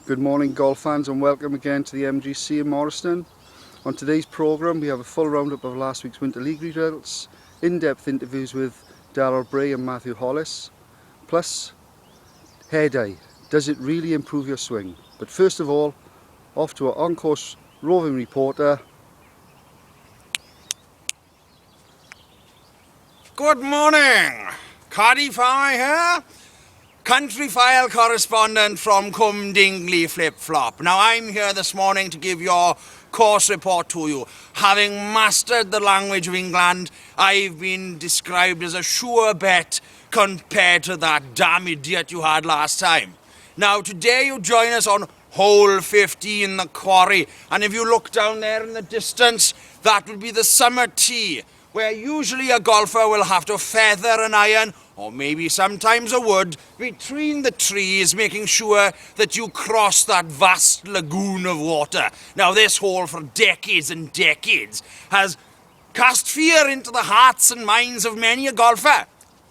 Good morning golf fans and welcome again to the MGC in Morriston. On today's programme we have a full roundup of last week's Winter League results, in-depth interviews with Darrell Bray and Matthew Hollis, plus hair dye. Does it really improve your swing? But first of all, off to our on-course roving reporter. Good morning, Cardi Farmer here, country file correspondent from Cum Dingley Flip Flop. Now I'm here this morning to give your course report to you. Having mastered the language of England, I've been described as a sure bet compared to that damn idiot you had last time. Now today you join us on hole 15, the quarry, and if you look down there in the distance, that will be the summer tee, where usually a golfer will have to feather an iron, or maybe sometimes a wood, between the trees, making sure that you cross that vast lagoon of water. Now this hole for decades and decades has cast fear into the hearts and minds of many a golfer,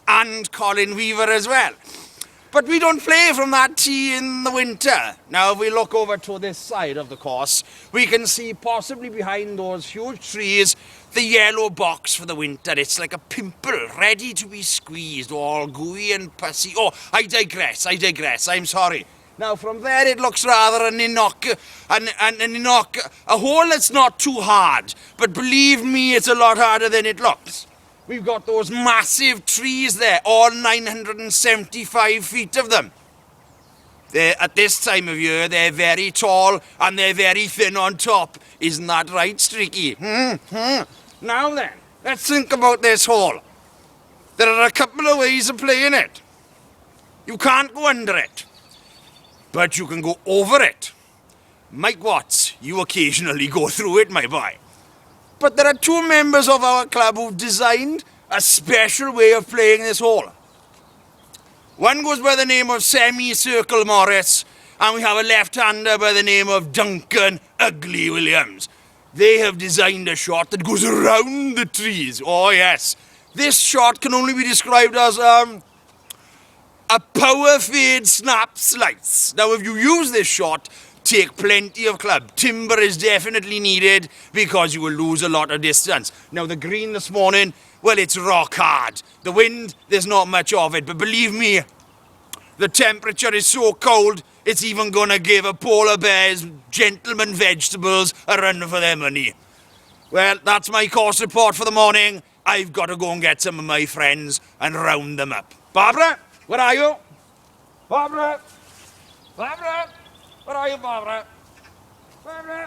and Colin Weaver as well. But we don't play from that tee in the winter. Now if we look over to this side of the course, we can see possibly behind those huge trees the yellow box for the winter. It's like a pimple ready to be squeezed, all gooey and pussy. Oh, I digress, I'm sorry. Now from there it looks rather a ninnock, a hole that's not too hard, but believe me, it's a lot harder than it looks. We've got those massive trees there, all 975 feet of them. At this time of year, they're very tall and they're very thin on top. Isn't that right, Streaky? Now then, let's think about this hole. There are a couple of ways of playing it. You can't go under it, but you can go over it. Mike Watts, you occasionally go through it, my boy. But there are two members of our club who've designed a special way of playing this hole. One goes by the name of Semicircle Morris, and we have a left-hander by the name of Duncan Ugly Williams. They have designed a shot that goes around the trees. Oh yes, this shot can only be described as a power fade snap slice. Now if you use this shot, take plenty of club. Timber is definitely needed because you will lose a lot of distance. Now the green this morning, well, it's rock hard. The wind, there's not much of it, but believe me, the temperature is so cold, it's even gonna give a polar bear's gentleman vegetables a run for their money. Well, that's my course report for the morning. I've got to go and get some of my friends and round them up. Barbara, where are you? Barbara? Barbara? Where are you, Barbara? Barbara?